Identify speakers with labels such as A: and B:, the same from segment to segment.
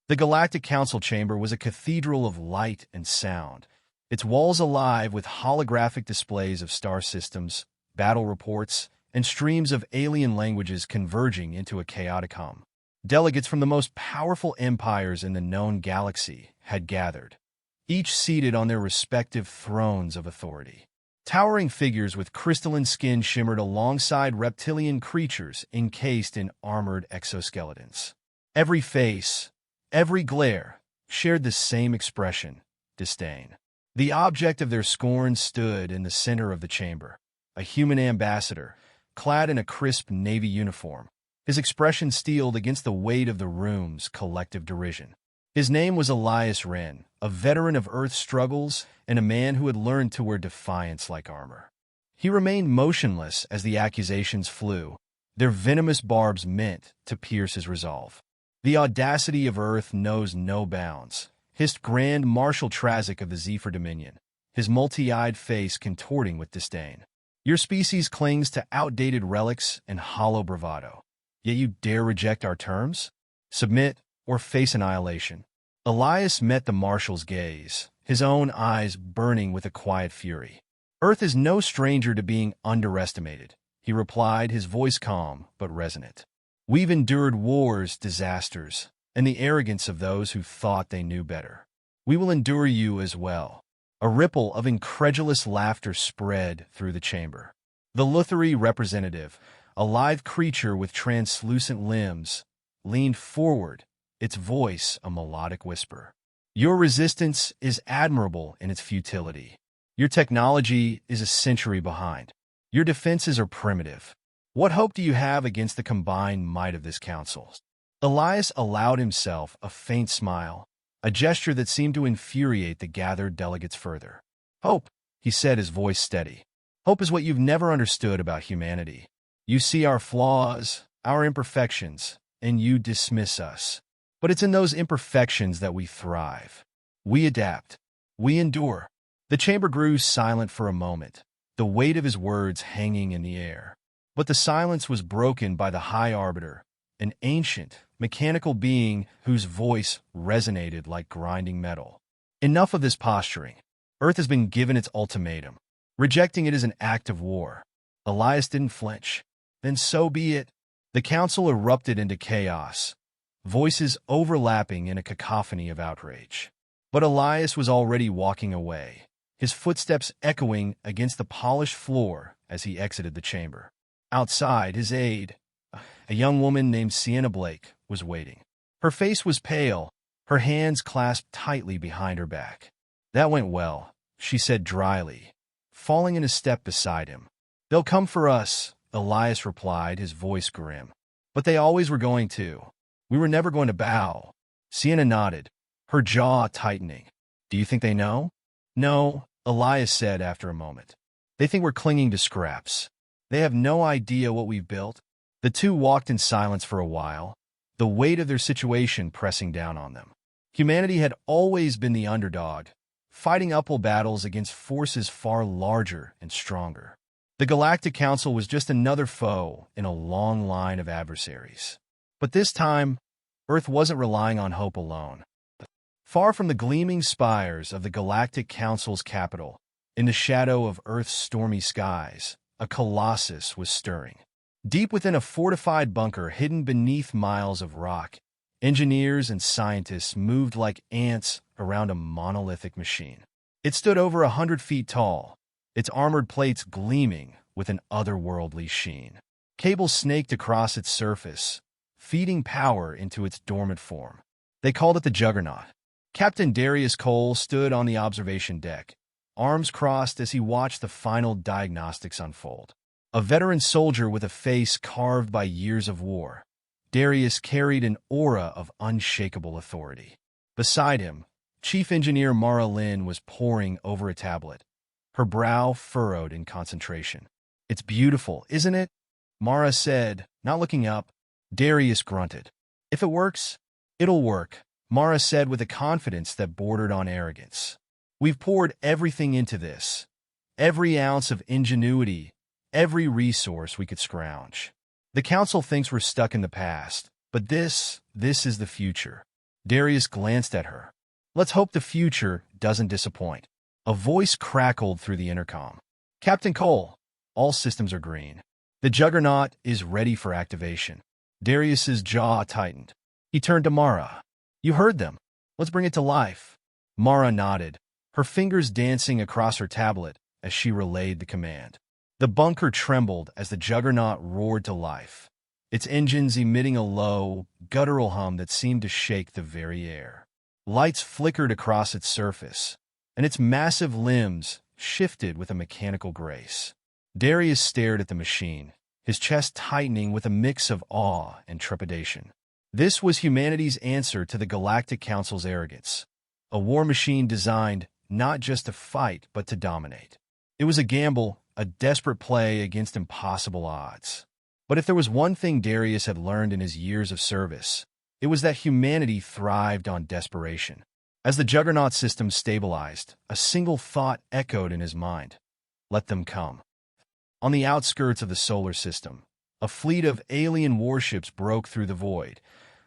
A: The Galactic Council chamber was a cathedral of light and sound, its walls alive with holographic displays of star systems, battle reports, and streams of alien languages converging into a chaotic hum. Delegates from the most powerful empires in the known galaxy had gathered, each seated on their respective thrones of authority. Towering figures with crystalline skin shimmered alongside reptilian creatures encased in armored exoskeletons. Every face, every glare, shared the same expression: disdain. The object of their scorn stood in the center of the chamber, a human ambassador, clad in a crisp navy uniform, his expression steeled against the weight of the room's collective derision. His name was Elias Wren, a veteran of Earth's struggles and a man who had learned to wear defiance like armor. He remained motionless as the accusations flew, their venomous barbs meant to pierce his resolve. "The audacity of Earth knows no bounds," hissed Grand Marshal Trazic of the Zephyr Dominion, his multi-eyed face contorting with disdain. "Your species clings to outdated relics and hollow bravado. Yet you dare reject our terms? Submit or face annihilation." Elias met the Marshal's gaze, his own eyes burning with a quiet fury. "Earth is no stranger to being underestimated," he replied, his voice calm but resonant. "We've endured wars, disasters, and the arrogance of those who thought they knew better. We will endure you as well." A ripple of incredulous laughter spread through the chamber. The Lutheri representative, a lithe creature with translucent limbs, leaned forward, its voice a melodic whisper. "Your resistance is admirable in its futility. Your technology is a century behind. Your defenses are primitive. What hope do you have against the combined might of this council?" Elias allowed himself a faint smile, a gesture that seemed to infuriate the gathered delegates further. "Hope," he said, his voice steady. "Hope is what you've never understood about humanity. You see our flaws, our imperfections, and you dismiss us. But it's in those imperfections that we thrive. We adapt. We endure." The chamber grew silent for a moment, the weight of his words hanging in the air. But the silence was broken by the High Arbiter, an ancient, mechanical being whose voice resonated like grinding metal. "Enough of this posturing. Earth has been given its ultimatum. Rejecting it is an act of war." Elias didn't flinch. "Then so be it." The council erupted into chaos, voices overlapping in a cacophony of outrage. But Elias was already walking away, his footsteps echoing against the polished floor as he exited the chamber. Outside, his aide, a young woman named Sienna Blake, was waiting. Her face was pale, her hands clasped tightly behind her back. "That went well," she said dryly, falling in a step beside him. "They'll come for us," Elias replied, his voice grim. "But they always were going to. We were never going to bow." Sienna nodded, her jaw tightening. "Do you think they know?" "No," Elias said after a moment. "They think we're clinging to scraps. They have no idea what we've built." The two walked in silence for a while, the weight of their situation pressing down on them. Humanity had always been the underdog, fighting uphill battles against forces far larger and stronger. The Galactic Council was just another foe in a long line of adversaries. But this time, Earth wasn't relying on hope alone. Far from the gleaming spires of the Galactic Council's capital, in the shadow of Earth's stormy skies, a colossus was stirring. Deep within a fortified bunker hidden beneath miles of rock, engineers and scientists moved like ants around a monolithic machine. It stood over 100 feet tall, its armored plates gleaming with an otherworldly sheen. Cables snaked across its surface, feeding power into its dormant form. They called it the Juggernaut. Captain Darius Cole stood on the observation deck, arms crossed as he watched the final diagnostics unfold. A veteran soldier with a face carved by years of war, Darius carried an aura of unshakable authority. Beside him, Chief Engineer Mara Lynn was poring over a tablet, her brow furrowed in concentration. "It's beautiful, isn't it?" Mara said, not looking up. Darius grunted. "If it works, it'll work," Mara said with a confidence that bordered on arrogance. "We've poured everything into this, every ounce of ingenuity, every resource we could scrounge. The Council thinks we're stuck in the past, but this is the future. Darius glanced at her. Let's hope the future doesn't disappoint. A voice crackled through the intercom. Captain Cole, all systems are green. The Juggernaut is ready for activation. Darius's jaw tightened. He turned to Mara. You heard them. Let's bring it to life. Mara nodded, her fingers dancing across her tablet as she relayed the command. The bunker trembled as the Juggernaut roared to life, its engines emitting a low, guttural hum that seemed to shake the very air. Lights flickered across its surface, and its massive limbs shifted with a mechanical grace. Darius stared at the machine, his chest tightening with a mix of awe and trepidation. This was humanity's answer to the Galactic Council's arrogance, a war machine designed not just to fight but to dominate. It was a gamble, a desperate play against impossible odds. But if there was one thing Darius had learned in his years of service, it was that humanity thrived on desperation. As the Juggernaut system stabilized, a single thought echoed in his mind. Let them come. On the outskirts of the solar system, a fleet of alien warships broke through the void,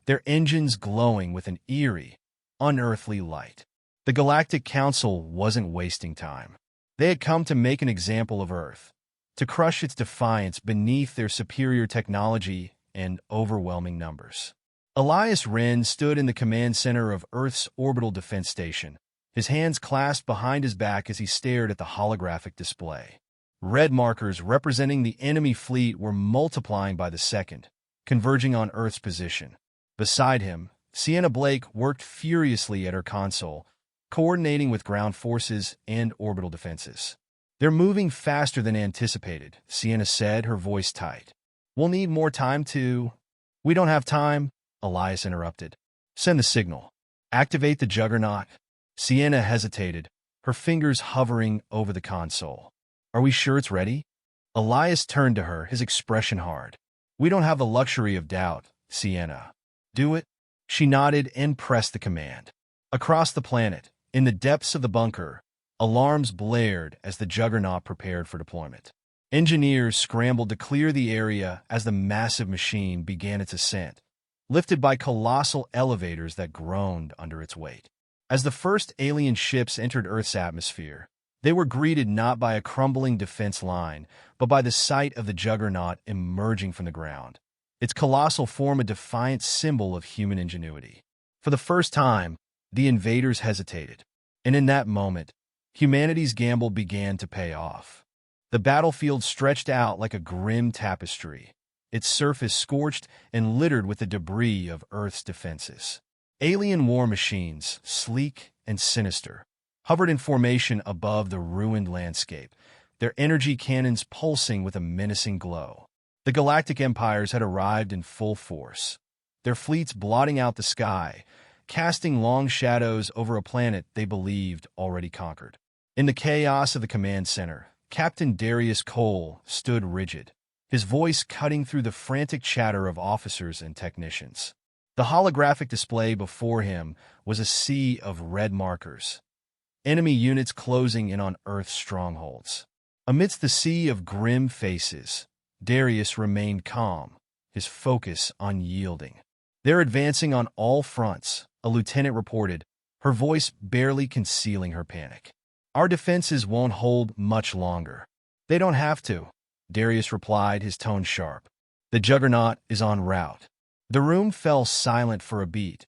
A: their engines glowing with an eerie, unearthly light. The Galactic Council wasn't wasting time. They had come to make an example of Earth, to crush its defiance beneath their superior technology and overwhelming numbers. Elias Wren stood in the command center of Earth's orbital defense station, his hands clasped behind his back as he stared at the holographic display. Red markers representing the enemy fleet were multiplying by the second, converging on Earth's position. Beside him, Sienna Blake worked furiously at her console, coordinating with ground forces and orbital defenses. They're moving faster than anticipated, Sienna said, her voice tight. We'll need more time to... We don't have time, Elias interrupted. Send the signal. Activate the Juggernaut. Sienna hesitated, her fingers hovering over the console. Are we sure it's ready? Elias turned to her, his expression hard. We don't have the luxury of doubt, Sienna. Do it? She nodded and pressed the command. Across the planet, in the depths of the bunker, alarms blared as the Juggernaut prepared for deployment. Engineers scrambled to clear the area as the massive machine began its ascent, lifted by colossal elevators that groaned under its weight. As the first alien ships entered Earth's atmosphere, they were greeted not by a crumbling defense line, but by the sight of the Juggernaut emerging from the ground, its colossal form a defiant symbol of human ingenuity. For the first time, the invaders hesitated, and in that moment, humanity's gamble began to pay off. The battlefield stretched out like a grim tapestry, its surface scorched and littered with the debris of Earth's defenses. Alien war machines, sleek and sinister, hovered in formation above the ruined landscape, their energy cannons pulsing with a menacing glow. The Galactic Empires had arrived in full force, their fleets blotting out the sky, casting long shadows over a planet they believed already conquered. In the chaos of the command center, Captain Darius Cole stood rigid, his voice cutting through the frantic chatter of officers and technicians. The holographic display before him was a sea of red markers, enemy units closing in on Earth's strongholds. Amidst the sea of grim faces, Darius remained calm, his focus unyielding. They're advancing on all fronts, a lieutenant reported, her voice barely concealing her panic. Our defenses won't hold much longer. They don't have to, Darius replied, his tone sharp. The Juggernaut is en route. The room fell silent for a beat,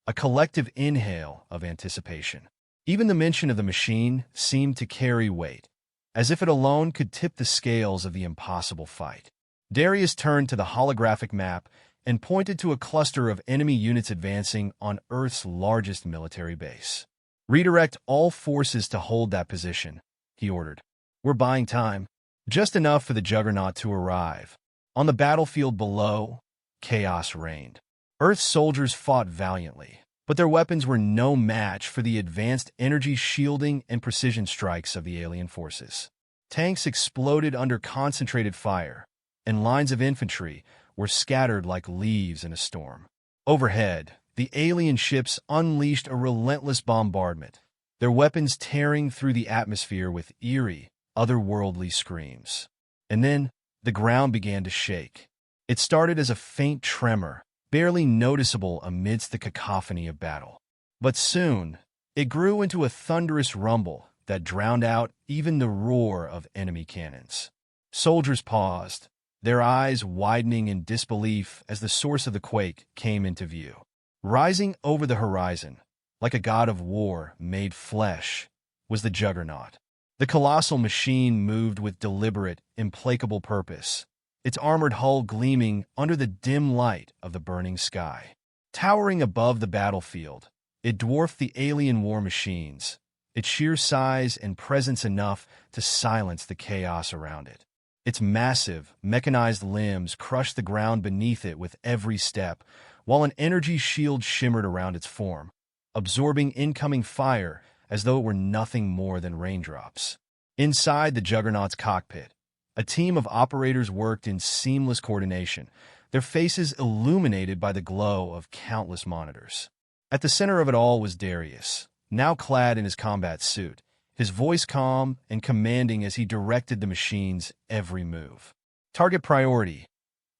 A: a collective inhale of anticipation. Even the mention of the machine seemed to carry weight, as if it alone could tip the scales of the impossible fight. Darius turned to the holographic map and pointed to a cluster of enemy units advancing on Earth's largest military base. Redirect all forces to hold that position, he ordered. We're buying time, just enough for the Juggernaut to arrive. On the battlefield below, chaos reigned. Earth's soldiers fought valiantly, but their weapons were no match for the advanced energy shielding and precision strikes of the alien forces. Tanks exploded under concentrated fire, and lines of infantry were scattered like leaves in a storm. Overhead, the alien ships unleashed a relentless bombardment, their weapons tearing through the atmosphere with eerie, otherworldly screams. And then, the ground began to shake. It started as a faint tremor, barely noticeable amidst the cacophony of battle. But soon, it grew into a thunderous rumble that drowned out even the roar of enemy cannons. Soldiers paused, their eyes widening in disbelief as the source of the quake came into view. Rising over the horizon, like a god of war made flesh, was the Juggernaut. The colossal machine moved with deliberate, implacable purpose, its armored hull gleaming under the dim light of the burning sky. Towering above the battlefield, it dwarfed the alien war machines, its sheer size and presence enough to silence the chaos around it. Its massive, mechanized limbs crushed the ground beneath it with every step, while an energy shield shimmered around its form, absorbing incoming fire as though it were nothing more than raindrops. Inside the Juggernaut's cockpit, a team of operators worked in seamless coordination, their faces illuminated by the glow of countless monitors. At the center of it all was Darius, now clad in his combat suit, his voice calm and commanding as he directed the machine's every move. "Target priority.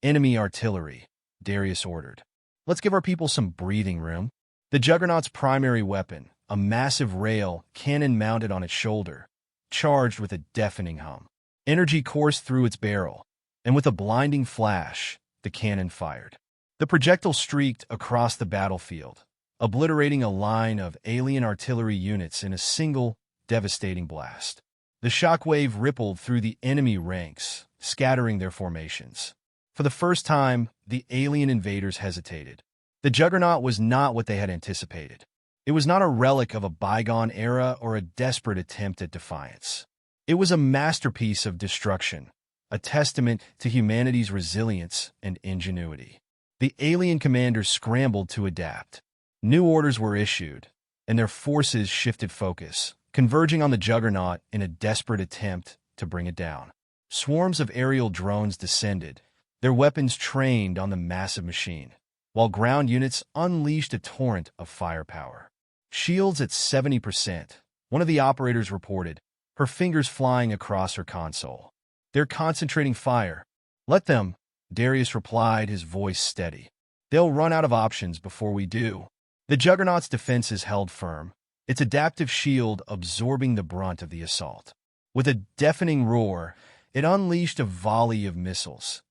A: Enemy artillery," Darius ordered. "Let's give our people some breathing room." The Juggernaut's primary weapon, a massive rail cannon mounted on its shoulder, charged with a deafening hum. Energy coursed through its barrel, and with a blinding flash, the cannon fired. The projectile streaked across the battlefield, obliterating a line of alien artillery units in a single, devastating blast. The shockwave rippled through the enemy ranks, scattering their formations. For the first time, the alien invaders hesitated. The Juggernaut was not what they had anticipated. It was not a relic of a bygone era or a desperate attempt at defiance. It was a masterpiece of destruction, a testament to humanity's resilience and ingenuity. The alien commanders scrambled to adapt. New orders were issued, and their forces shifted focus, converging on the Juggernaut in a desperate attempt to bring it down. Swarms of aerial drones descended, their weapons trained on the massive machine, while ground units unleashed a torrent of firepower. Shields at 70%, one of the operators reported, her fingers flying across her console. "They're concentrating fire." "Let them," Darius replied, his voice steady. "They'll run out of options before we do." The Juggernaut's defenses held firm, its adaptive shield absorbing the brunt of the assault. With a deafening roar, it unleashed a volley of missiles,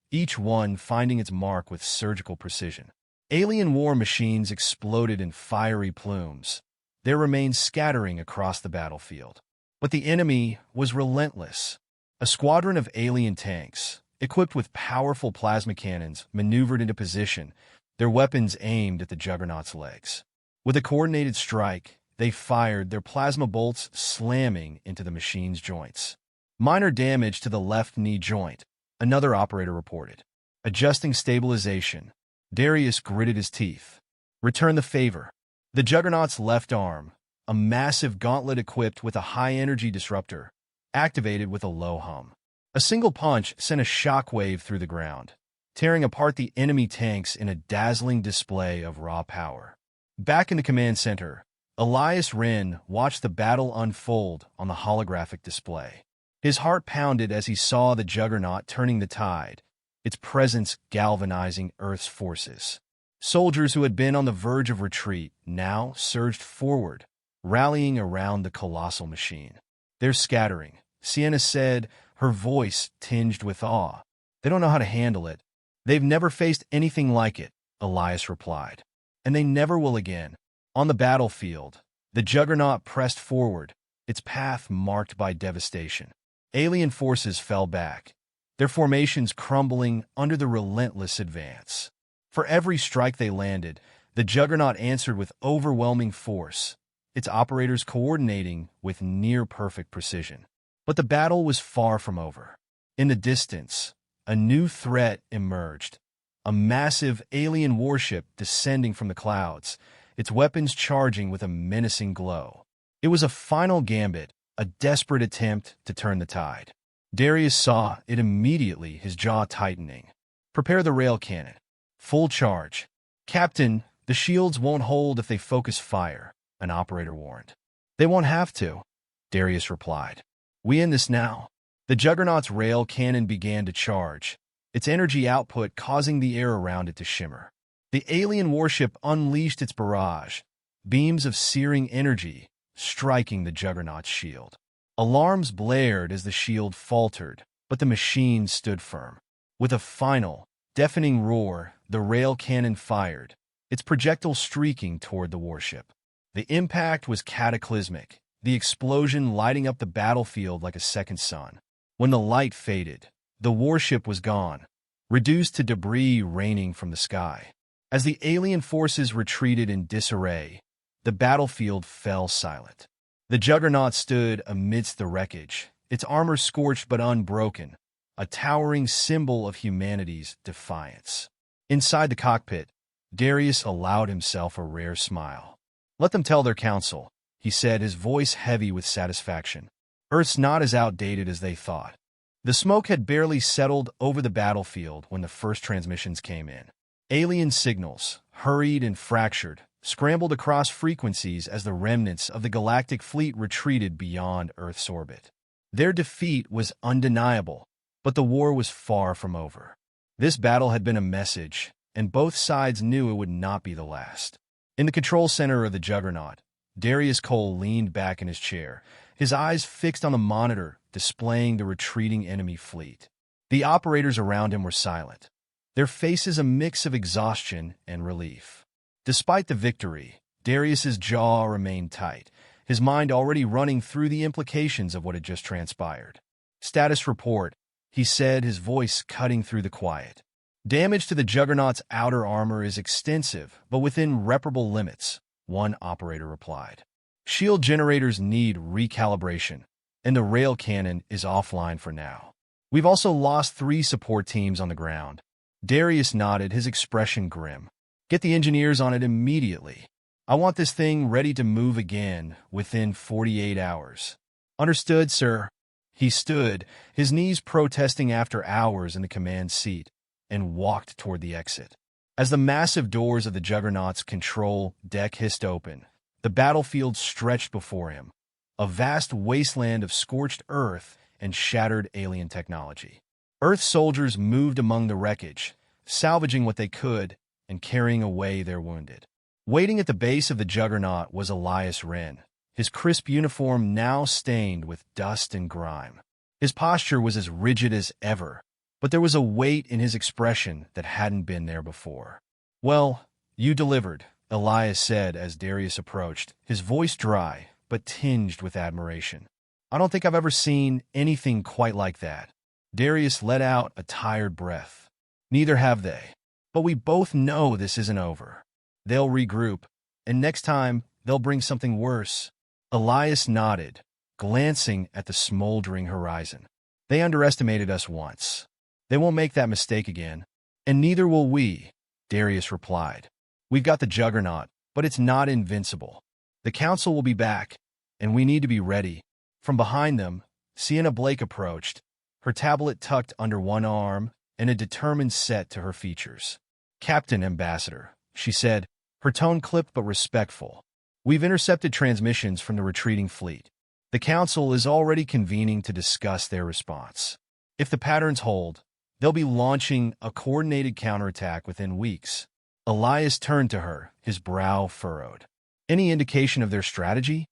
A: each one finding its mark with surgical precision. Alien war machines exploded in fiery plumes, their remains scattering across the battlefield. But the enemy was relentless. A squadron of alien tanks, equipped with powerful plasma cannons, maneuvered into position, their weapons aimed at the Juggernaut's legs. With a coordinated strike, they fired, their plasma bolts slamming into the machine's joints. "Minor damage to the left knee joint," another operator reported. Adjusting stabilization, Darius gritted his teeth. "Return the favor." The Juggernaut's left arm, a massive gauntlet equipped with a high-energy disruptor, activated with a low hum. A single punch sent a shockwave through the ground, tearing apart the enemy tanks in a dazzling display of raw power. Back in the command center, Elias Wren watched the battle unfold on the holographic display. His heart pounded as he saw the Juggernaut turning the tide, its presence galvanizing Earth's forces. Soldiers who had been on the verge of retreat now surged forward, rallying around the colossal machine. "They're scattering," Sienna said, her voice tinged with awe. "They don't know how to handle it." "They've never faced anything like it," Elias replied. "And they never will again." On the battlefield, the Juggernaut pressed forward, its path marked by devastation. Alien forces fell back, their formations crumbling under the relentless advance. For every strike they landed, the Juggernaut answered with overwhelming force, its operators coordinating with near-perfect precision. But the battle was far from over. In the distance, a new threat emerged, a massive alien warship descending from the clouds, its weapons charging with a menacing glow. It was a final gambit, a desperate attempt to turn the tide. Darius saw it immediately, his jaw tightening. "Prepare the rail cannon. Full charge." "Captain, the shields won't hold if they focus fire," an operator warned. "They won't have to," Darius replied. "We end this now." The Juggernaut's rail cannon began to charge, its energy output causing the air around it to shimmer. The alien warship unleashed its barrage, beams of searing energy striking the Juggernaut's shield. Alarms blared as the shield faltered, but the machine stood firm. With a final, deafening roar, the rail cannon fired, its projectile streaking toward the warship. The impact was cataclysmic, the explosion lighting up the battlefield like a second sun. When the light faded, the warship was gone, reduced to debris raining from the sky. As the alien forces retreated in disarray, the battlefield fell silent. The Juggernaut stood amidst the wreckage, its armor scorched but unbroken, a towering symbol of humanity's defiance. Inside the cockpit, Darius allowed himself a rare smile. "Let them tell their council," he said, his voice heavy with satisfaction. "Earth's not as outdated as they thought." The smoke had barely settled over the battlefield when the first transmissions came in. Alien signals, hurried and fractured, scrambled across frequencies as the remnants of the Galactic fleet retreated beyond Earth's orbit. Their defeat was undeniable, but the war was far from over. This battle had been a message, and both sides knew it would not be the last. In the control center of the Juggernaut, Darius Cole leaned back in his chair, his eyes fixed on the monitor displaying the retreating enemy fleet. The operators around him were silent, their faces a mix of exhaustion and relief. Despite the victory, Darius's jaw remained tight, his mind already running through the implications of what had just transpired. "Status report," he said, his voice cutting through the quiet. "Damage to the Juggernaut's outer armor is extensive, but within reparable limits," one operator replied. "Shield generators need recalibration, and the rail cannon is offline for now. We've also lost 3 support teams on the ground." Darius nodded, his expression grim. "Get the engineers on it immediately. I want this thing ready to move again within 48 hours. "Understood, sir." He stood, his knees protesting after hours in the command seat, and walked toward the exit. As the massive doors of the Juggernaut's control deck hissed open, the battlefield stretched before him, a vast wasteland of scorched earth and shattered alien technology. Earth soldiers moved among the wreckage, salvaging what they could and carrying away their wounded. Waiting at the base of the Juggernaut was Elias Wren, his crisp uniform now stained with dust and grime. His posture was as rigid as ever, but there was a weight in his expression that hadn't been there before. "Well, you delivered," Elias said as Darius approached, his voice dry but tinged with admiration. "I don't think I've ever seen anything quite like that." Darius let out a tired breath. "Neither have they. But we both know this isn't over. They'll regroup, and next time they'll bring something worse." Elias nodded, glancing at the smoldering horizon. "They underestimated us once. They won't make that mistake again. And neither will we," Darius replied. "We've got the Juggernaut, but it's not invincible. The Council will be back, and we need to be ready." From behind them, Sienna Blake approached, her tablet tucked under one arm and a determined set to her features. "Captain Ambassador," she said, her tone clipped but respectful. "We've intercepted transmissions from the retreating fleet. The Council is already convening to discuss their response. If the patterns hold, they'll be launching a coordinated counterattack within weeks." Elias turned to her, his brow furrowed. "Any indication of their strategy?"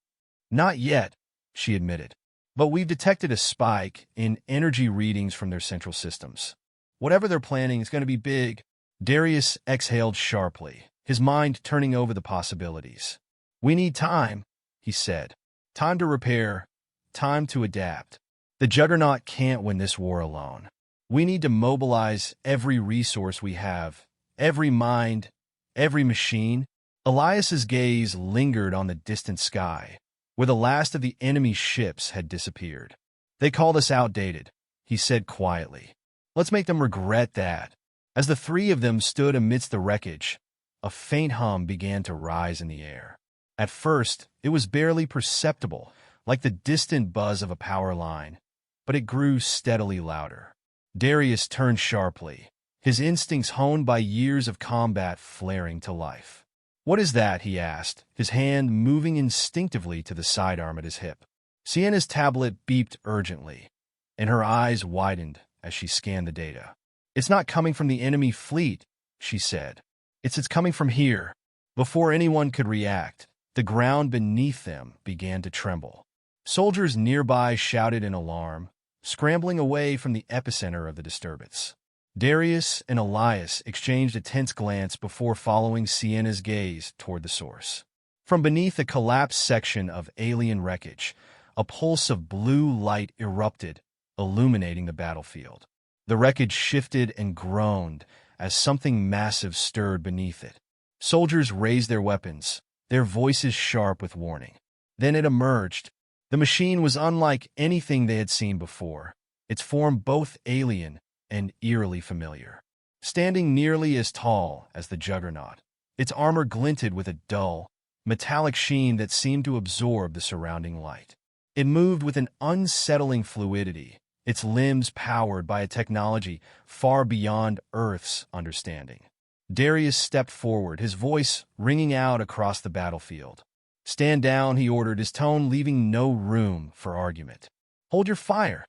A: "Not yet," she admitted. "But we've detected a spike in energy readings from their central systems. Whatever they're planning is going to be big." Darius exhaled sharply, his mind turning over the possibilities. "We need time," he said. "Time to repair, time to adapt. The Juggernaut can't win this war alone. We need to mobilize every resource we have, every mind, every machine." Elias's gaze lingered on the distant sky, where the last of the enemy's ships had disappeared. "They called us outdated," he said quietly. "Let's make them regret that." As the 3 of them stood amidst the wreckage, a faint hum began to rise in the air. At first, it was barely perceptible, like the distant buzz of a power line, but it grew steadily louder. Darius turned sharply, his instincts honed by years of combat flaring to life. "What is that?" he asked, his hand moving instinctively to the sidearm at his hip. Sienna's tablet beeped urgently, and her eyes widened as she scanned the data. "It's not coming from the enemy fleet," she said. It's coming from here." Before anyone could react, the ground beneath them began to tremble. Soldiers nearby shouted in alarm, scrambling away from the epicenter of the disturbance. Darius and Elias exchanged a tense glance before following Sienna's gaze toward the source. From beneath a collapsed section of alien wreckage, a pulse of blue light erupted, illuminating the battlefield. The wreckage shifted and groaned as something massive stirred beneath it. Soldiers raised their weapons, their voices sharp with warning. Then it emerged. The machine was unlike anything they had seen before, its form both alien and eerily familiar. Standing nearly as tall as the Juggernaut, its armor glinted with a dull, metallic sheen that seemed to absorb the surrounding light. It moved with an unsettling fluidity, its limbs powered by a technology far beyond Earth's understanding. Darius stepped forward, his voice ringing out across the battlefield. "Stand down," he ordered, his tone leaving no room for argument. "Hold your fire."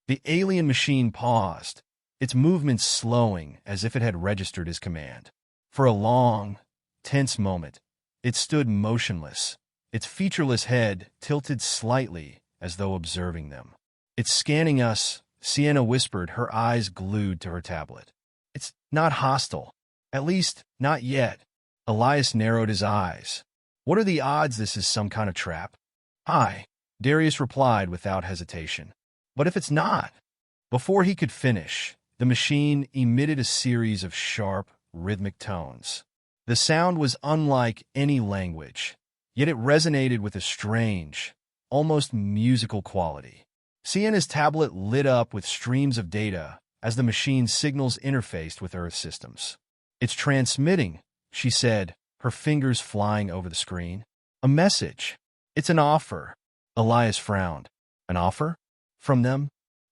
A: The alien machine paused, its movements slowing as if it had registered his command. For a long, tense moment, it stood motionless, its featureless head tilted slightly as though observing them. "It's scanning us," Sienna whispered, her eyes glued to her tablet. "It's not hostile. At least, not yet." Elias narrowed his eyes. "What are the odds this is some kind of trap?" "High," Darius replied without hesitation. "But if it's not?" Before he could finish, the machine emitted a series of sharp, rhythmic tones. The sound was unlike any language, yet it resonated with a strange, almost musical quality. Sienna's tablet lit up with streams of data as the machine's signals interfaced with Earth systems. "It's transmitting," she said, her fingers flying over the screen. "A message. It's an offer." Elias frowned. "An offer? From them?"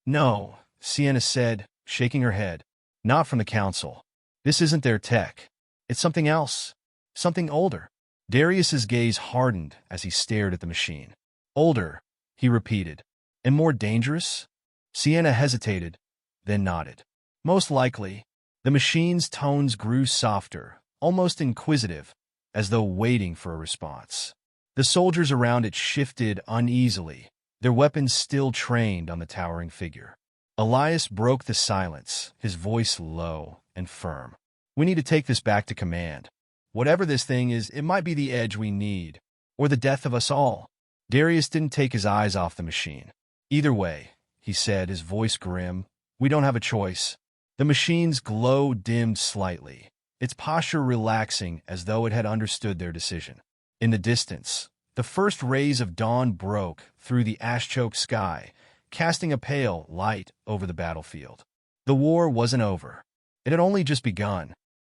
A: "No," Sienna said, shaking her head. "Not from the Council. This isn't their tech. It's something else. Something older." Darius's gaze hardened as he stared at the machine. "Older," he repeated. "And more dangerous?" Sienna hesitated, then nodded. "Most likely." The machine's tones grew softer, almost inquisitive, as though waiting for a response. The soldiers around it shifted uneasily, their weapons still trained on the towering figure. Elias broke the silence, his voice low and firm. "We need to take this back to command. Whatever this thing is, it might be the edge we need, or the death of us all." Darius didn't take his eyes off the machine. "Either way," he said, his voice grim, "we don't have a choice." The machine's glow dimmed slightly, its posture relaxing as though it had understood their decision. In the distance, the first rays of dawn broke through the ash-choked sky, casting a pale light over the battlefield. The war wasn't over. It had only just begun.